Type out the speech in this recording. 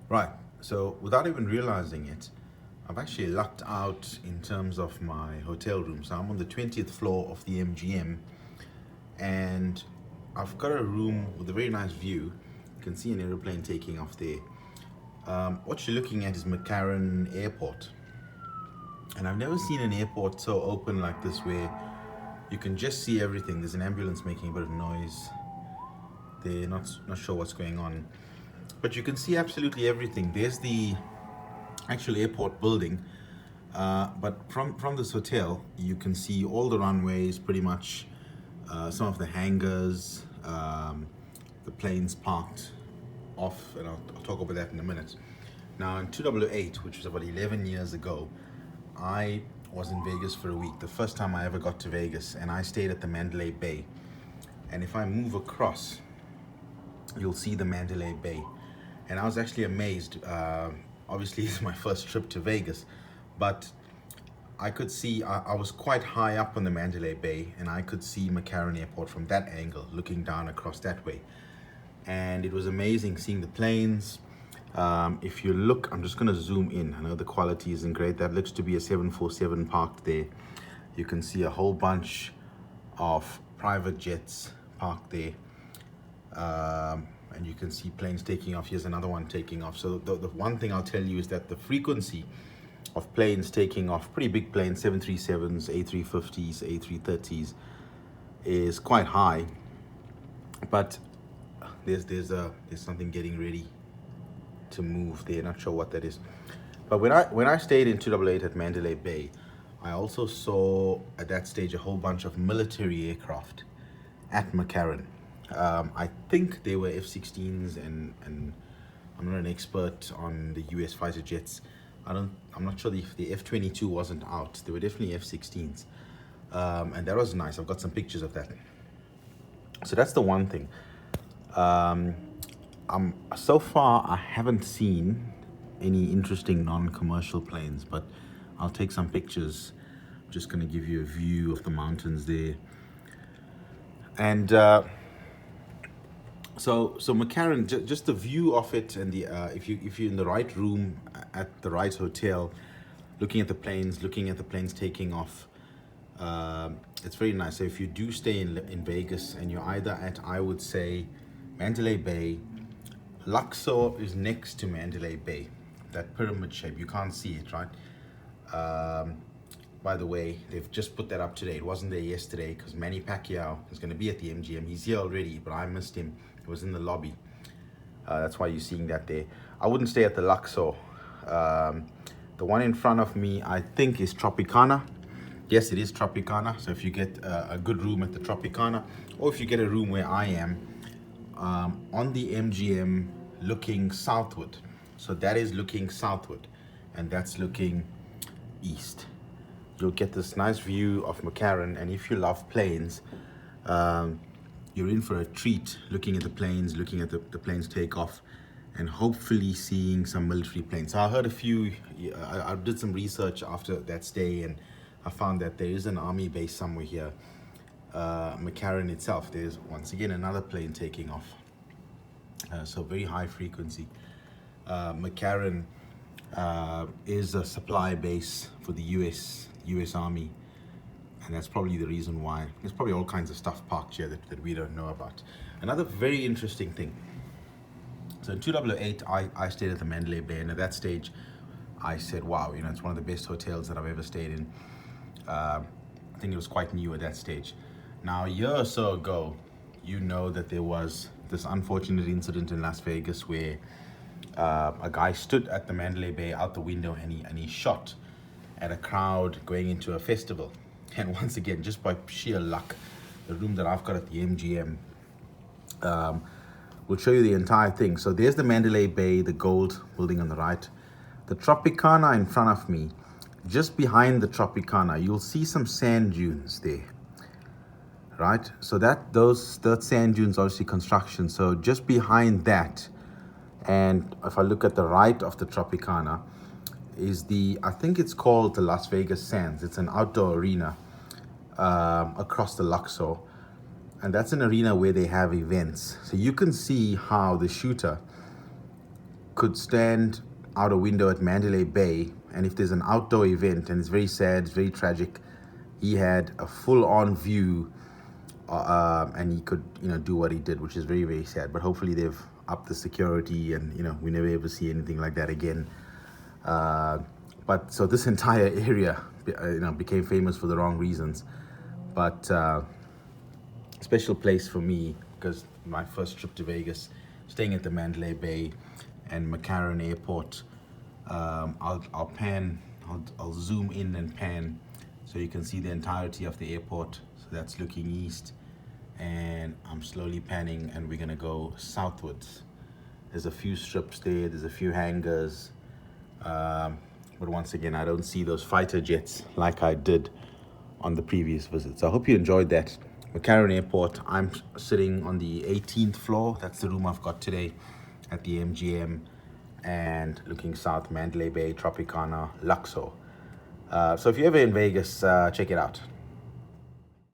Right, so without even realizing it, I've actually lucked out in terms of my hotel room. So I'm on the 20th floor of the MGM, and I've got a room with a very nice view. You can see an aeroplane taking off there. What you're looking at is McCarran Airport. And I've never seen an airport so open like this where you can just see everything. There's an ambulance making a bit of noise. They're not sure what's going on. But you can see absolutely everything. There's the actual airport building. But from this hotel, you can see all the runways, pretty much some of the hangars, the planes parked off, and I'll talk about that in a minute. Now, in 2008, which was about 11 years ago, I was in Vegas for a week, the first time I ever got to Vegas, and I stayed at the Mandalay Bay. And if I move across, you'll see the Mandalay Bay. And I was actually amazed. Obviously, it's my first trip to Vegas, but I could see, I was quite high up on the Mandalay Bay, and I could see McCarran Airport from that angle, looking down across that way. And it was amazing seeing the planes. If you look, I'm just going to zoom in. I know the quality isn't great. That looks to be a 747 parked there. You can see a whole bunch of private jets parked there. And you can see planes taking off. Here's another one taking off. So the one thing I'll tell you is that the frequency of planes taking off, pretty big planes, 737s, A350s, A330s, is quite high. But there's something getting ready to move there. Not sure what that is. But when I stayed in 2008 at Mandalay Bay, I also saw at that stage a whole bunch of military aircraft at McCarran. I think they were F-16s, and I'm not an expert on the US fighter jets. I'm not sure if the F-22 wasn't out. They were definitely F-16s. And that was nice. I've got some pictures of that. So that's the one thing. So far I haven't seen any interesting non-commercial planes, but I'll take some pictures. I'm just going to give you a view of the mountains there. And so McCarran, just the view of it, and the if you're in the right room at the right hotel, looking at the planes taking off, it's very nice. So if you do stay in Vegas and you're either at, I would say, Mandalay Bay, Luxor is next to Mandalay Bay, that pyramid shape. You can't see it, right? By the way, they've just put that up today. It wasn't there yesterday because Manny Pacquiao is going to be at the MGM. He's here already, but I missed him. It was in the lobby. That's why you're seeing that there. I wouldn't stay at the Luxor. The one in front of me, I think, is Tropicana. Yes, it is Tropicana. So if you get a good room at the Tropicana, or if you get a room where I am, on the MGM looking southward. So that is looking southward, and that's looking east. You'll get this nice view of McCarran, and if you love planes, you're in for a treat looking at the planes, looking at the planes take off, and hopefully seeing some military planes. So I heard a few, I did some research after that stay, and I found that there is an army base somewhere here. McCarran itself, there's once again another plane taking off. So very high frequency. McCarran is a supply base for the US Army, and that's probably the reason why. There's probably all kinds of stuff parked here that we don't know about. Another very interesting thing. So in 2008, I stayed at the Mandalay Bay, and at that stage, I said, wow, it's one of the best hotels that I've ever stayed in. I think it was quite new at that stage. Now, a year or so ago, that there was this unfortunate incident in Las Vegas where a guy stood at the Mandalay Bay out the window, and he shot at a crowd going into a festival. And once again, just by sheer luck, the room that I've got at the MGM will show you the entire thing. So there's the Mandalay Bay, the gold building on the right. The Tropicana in front of me. Just behind the Tropicana, you'll see some sand dunes there. Right? So those sand dunes, obviously construction. So just behind that, and if I look at the right of the Tropicana, is I think it's called the Las Vegas Sands. It's an outdoor arena across the Luxor. And that's an arena where they have events. So you can see how the shooter could stand out a window at Mandalay Bay, and if there's an outdoor event, and it's very sad, it's very tragic, he had a full-on view, and he could, do what he did, which is very, very sad. But hopefully they've upped the security, and we never ever see anything like that again. But so this entire area, became famous for the wrong reasons. But special place for me, because my first trip to Vegas, staying at the Mandalay Bay and McCarran Airport. I'll zoom in and pan so you can see the entirety of the airport. So that's looking east, and I'm slowly panning, and we're gonna go southwards. There's a few strips there, there's a few hangars, but once again, I don't see those fighter jets like I did on the previous visit. So I hope you enjoyed that. McCarran Airport, I'm sitting on the 18th floor. That's the room I've got today at the MGM, and looking south, Mandalay Bay, Tropicana, Luxor. So if you're ever in Vegas, check it out.